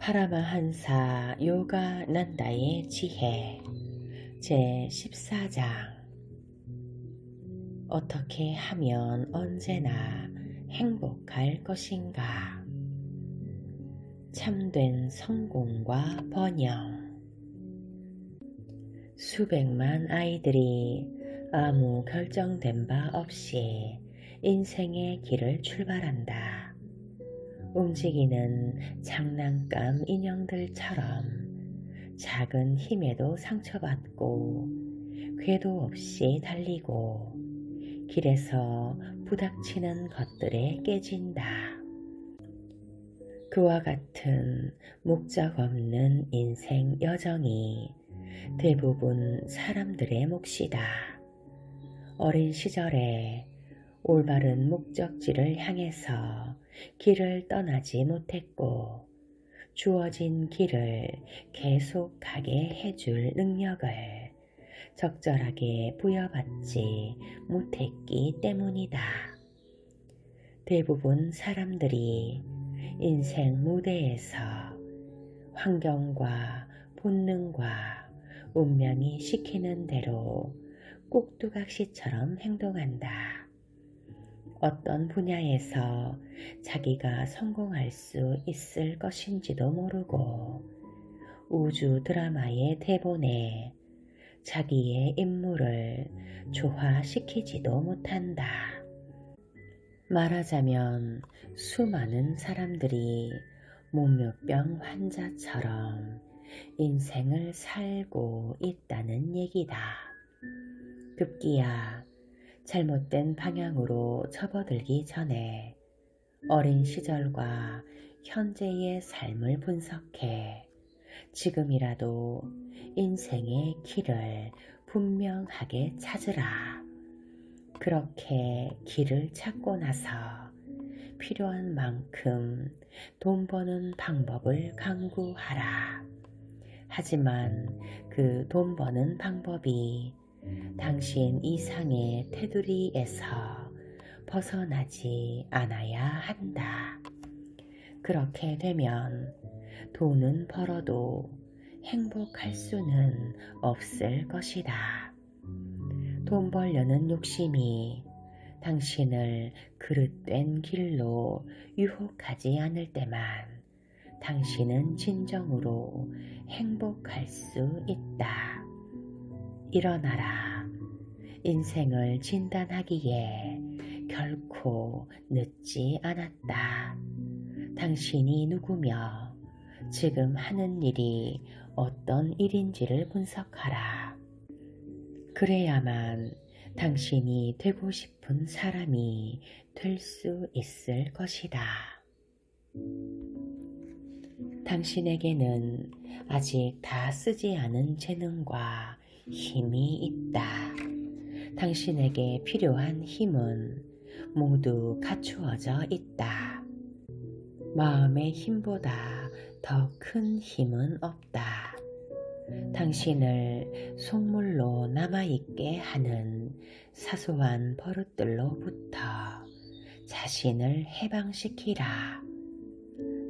파라마한사 요가난다의 지혜 제14장 어떻게 하면 언제나 행복할 것인가? 참된 성공과 번영. 수백만 아이들이 아무 결정된 바 없이 인생의 길을 출발한다. 움직이는 장난감 인형들처럼 작은 힘에도 상처받고 궤도 없이 달리고 길에서 부닥치는 것들에 깨진다. 그와 같은 목적 없는 인생 여정이 대부분 사람들의 몫이다. 어린 시절에 올바른 목적지를 향해서 길을 떠나지 못했고 주어진 길을 계속하게 해줄 능력을 적절하게 부여받지 못했기 때문이다. 대부분 사람들이 인생 무대에서 환경과 본능과 운명이 시키는 대로 꼭두각시처럼 행동한다. 어떤 분야에서 자기가 성공할 수 있을 것인지도 모르고 우주 드라마의 대본에 자기의 인물을 조화시키지도 못한다. 말하자면 수많은 사람들이 몸묘병 환자처럼 인생을 살고 있다는 얘기다. 급기야 잘못된 방향으로 접어들기 전에 어린 시절과 현재의 삶을 분석해 지금이라도 인생의 길을 분명하게 찾으라. 그렇게 길을 찾고 나서 필요한 만큼 돈 버는 방법을 강구하라. 하지만 그 돈 버는 방법이 당신 이상의 테두리에서 벗어나지 않아야 한다. 그렇게 되면 돈은 벌어도 행복할 수는 없을 것이다. 돈 벌려는 욕심이 당신을 그릇된 길로 유혹하지 않을 때만 당신은 진정으로 행복할 수 있다. 일어나라. 인생을 진단하기에 결코 늦지 않았다. 당신이 누구며 지금 하는 일이 어떤 일인지를 분석하라. 그래야만 당신이 되고 싶은 사람이 될 수 있을 것이다. 당신에게는 아직 다 쓰지 않은 재능과 힘이 있다. 당신에게 필요한 힘은 모두 갖추어져 있다. 마음의 힘보다 더 큰 힘은 없다. 당신을 속물로 남아있게 하는 사소한 버릇들로부터 자신을 해방시키라.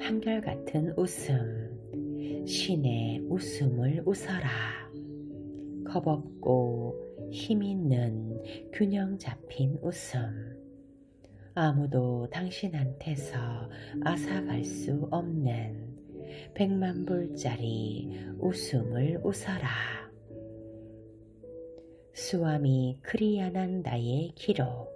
한결같은 웃음, 신의 웃음을 웃어라. 겁없고 힘있는 균형 잡힌 웃음. 아무도 당신한테서 앗아갈 수 없는 100만 불짜리 웃음을 웃어라. 스와미 크리야난다의 기록.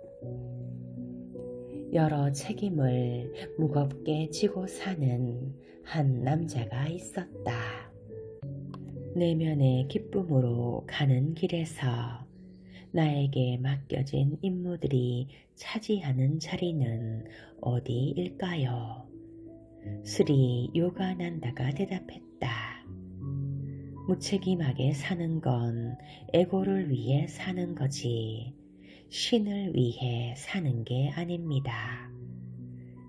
여러 책임을 무겁게 지고 사는 한 남자가 있었다. 내면의 기쁨으로 가는 길에서 나에게 맡겨진 임무들이 차지하는 자리는 어디일까요? 스리 요가난다가 대답했다. 무책임하게 사는 건 에고를 위해 사는 거지 신을 위해 사는 게 아닙니다.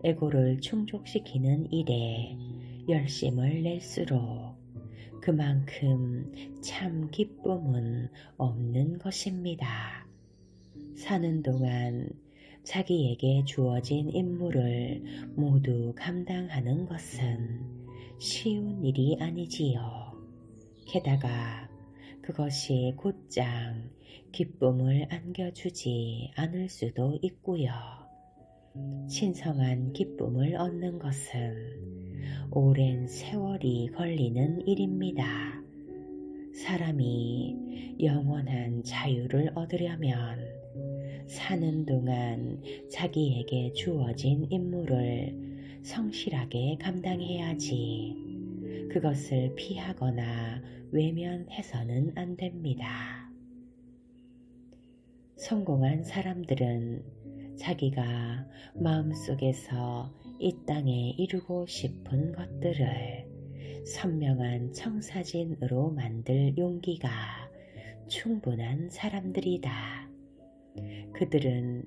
에고를 충족시키는 일에 열심을 낼수록 그만큼 참 기쁨은 없는 것입니다. 사는 동안 자기에게 주어진 임무를 모두 감당하는 것은 쉬운 일이 아니지요. 게다가 그것이 곧장 기쁨을 안겨주지 않을 수도 있고요. 신성한 기쁨을 얻는 것은 오랜 세월이 걸리는 일입니다. 사람이 영원한 자유를 얻으려면 사는 동안 자기에게 주어진 임무를 성실하게 감당해야지 그것을 피하거나 외면해서는 안 됩니다. 성공한 사람들은 자기가 마음속에서 이 땅에 이루고 싶은 것들을 선명한 청사진으로 만들 용기가 충분한 사람들이다. 그들은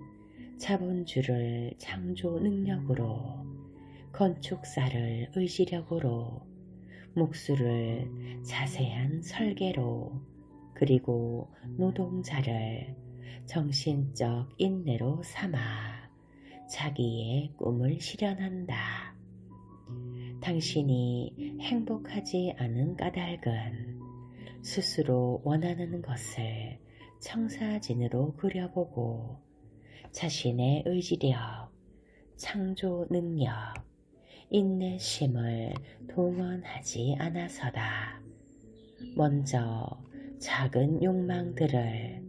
자본주를 창조 능력으로, 건축사를 의지력으로, 목수를 자세한 설계로, 그리고 노동자를 정신적 인내로 삼아 자기의 꿈을 실현한다. 당신이 행복하지 않은 까닭은 스스로 원하는 것을 청사진으로 그려보고 자신의 의지력, 창조 능력, 인내심을 동원하지 않아서다. 먼저 작은 욕망들을,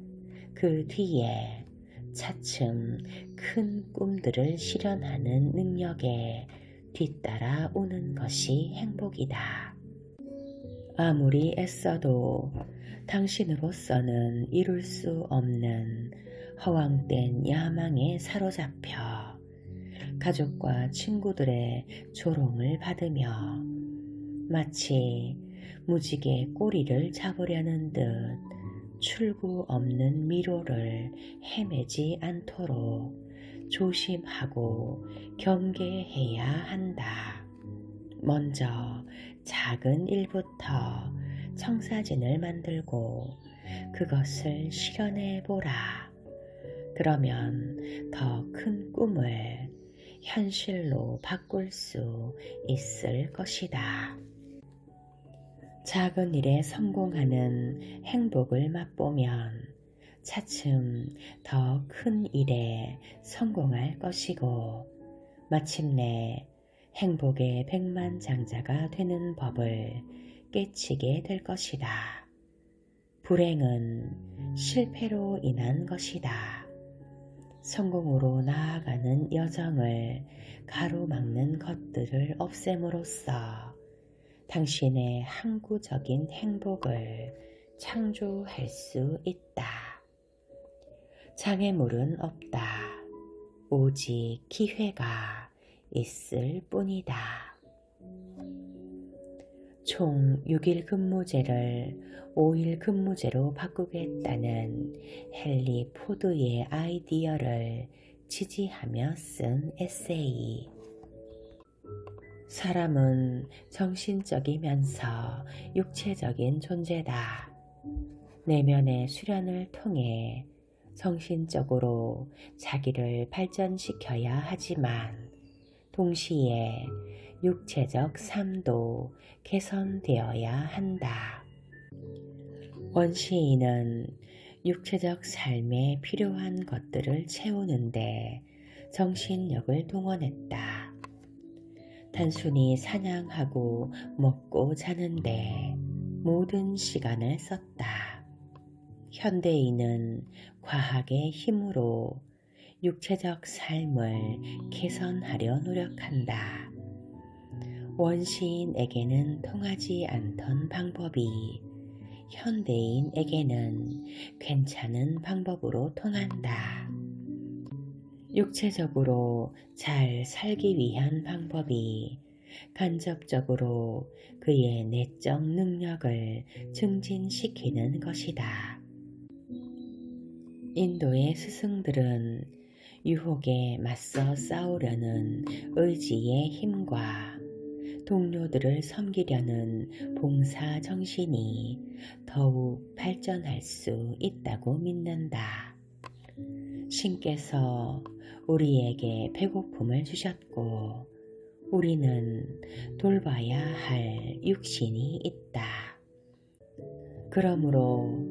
그 뒤에 차츰 큰 꿈들을 실현하는 능력에 뒤따라 오는 것이 행복이다. 아무리 애써도 당신으로서는 이룰 수 없는 허황된 야망에 사로잡혀 가족과 친구들의 조롱을 받으며 마치 무지개 꼬리를 잡으려는 듯 출구 없는 미로를 헤매지 않도록 조심하고 경계해야 한다. 먼저 작은 일부터 청사진을 만들고 그것을 실현해 보라. 그러면 더 큰 꿈을 현실로 바꿀 수 있을 것이다. 작은 일에 성공하는 행복을 맛보면 차츰 더 큰 일에 성공할 것이고 마침내 행복의 백만장자가 되는 법을 깨치게 될 것이다. 불행은 실패로 인한 것이다. 성공으로 나아가는 여정을 가로막는 것들을 없앰으로써 당신의 항구적인 행복을 창조할 수 있다. 장애물은 없다. 오직 기회가 있을 뿐이다. 총 6일 근무제를 5일 근무제로 바꾸겠다는 헨리 포드의 아이디어를 지지하며 쓴 에세이. 사람은 정신적이면서 육체적인 존재다. 내면의 수련을 통해 정신적으로 자기를 발전시켜야 하지만 동시에 육체적 삶도 개선되어야 한다. 원시인은 육체적 삶에 필요한 것들을 채우는데 정신력을 동원했다. 단순히 사냥하고 먹고 자는데 모든 시간을 썼다. 현대인은 과학의 힘으로 육체적 삶을 개선하려 노력한다. 원시인에게는 통하지 않던 방법이 현대인에게는 괜찮은 방법으로 통한다. 육체적으로 잘 살기 위한 방법이 간접적으로 그의 내적 능력을 증진시키는 것이다. 인도의 스승들은 유혹에 맞서 싸우려는 의지의 힘과 동료들을 섬기려는 봉사 정신이 더욱 발전할 수 있다고 믿는다. 신께서 우리에게 배고픔을 주셨고 우리는 돌봐야 할 육신이 있다. 그러므로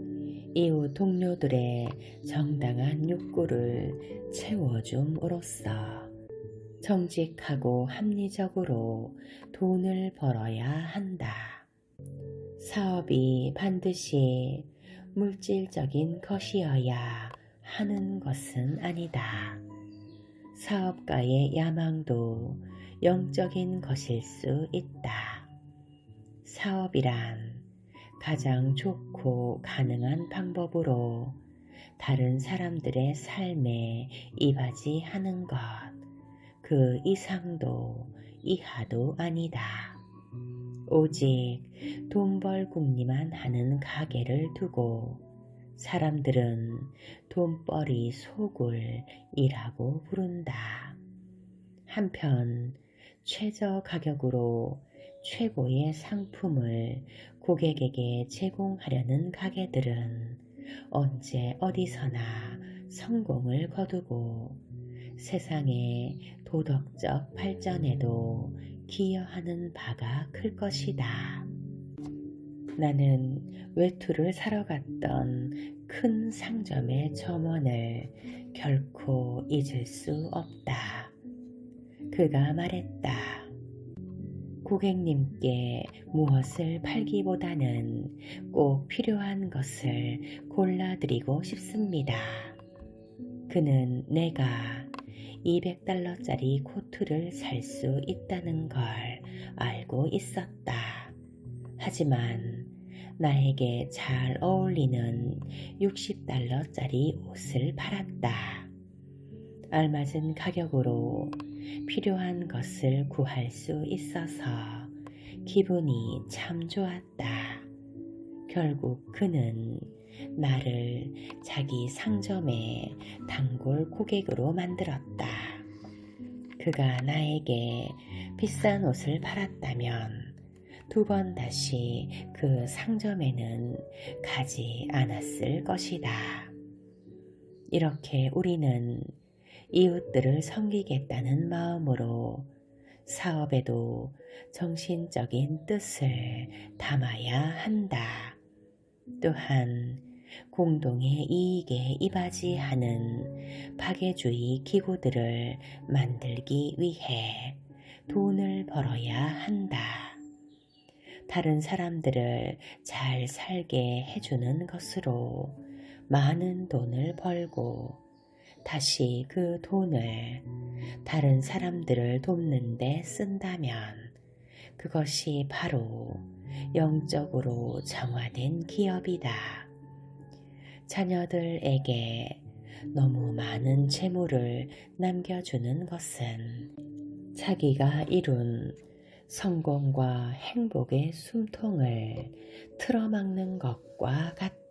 이웃 동료들의 정당한 욕구를 채워줌으로써 정직하고 합리적으로 돈을 벌어야 한다. 사업이 반드시 물질적인 것이어야 하는 것은 아니다. 사업가의 야망도 영적인 것일 수 있다. 사업이란 가장 좋고 가능한 방법으로 다른 사람들의 삶에 이바지하는 것, 그 이상도 이하도 아니다. 오직 돈벌궁리만 하는 가게를 두고 사람들은 돈벌이 소굴이라고 부른다. 한편 최저 가격으로 최고의 상품을 고객에게 제공하려는 가게들은 언제 어디서나 성공을 거두고 세상의 도덕적 발전에도 기여하는 바가 클 것이다. 나는 외투를 사러 갔던 큰 상점의 점원을 결코 잊을 수 없다. 그가 말했다. 고객님께 무엇을 팔기보다는 꼭 필요한 것을 골라드리고 싶습니다. 그는 내가 $200짜리 코트를 살 수 있다는 걸 알고 있었다. 하지만 나에게 잘 어울리는 $60짜리 옷을 팔았다. 알맞은 가격으로 필요한 것을 구할 수 있어서 기분이 참 좋았다. 결국 그는 나를 자기 상점의 단골 고객으로 만들었다. 그가 나에게 비싼 옷을 팔았다면 2번 다시 그 상점에는 가지 않았을 것이다. 이렇게 우리는 이웃들을 섬기겠다는 마음으로 사업에도 정신적인 뜻을 담아야 한다. 또한 공동의 이익에 이바지하는 파괴주의 기구들을 만들기 위해 돈을 벌어야 한다. 다른 사람들을 잘 살게 해주는 것으로 많은 돈을 벌고 다시 그 돈을 다른 사람들을 돕는 데 쓴다면 그것이 바로 영적으로 정화된 기업이다. 자녀들에게 너무 많은 재물을 남겨주는 것은 자기가 이룬 성공과 행복의 숨통을 틀어막는 것과 같다.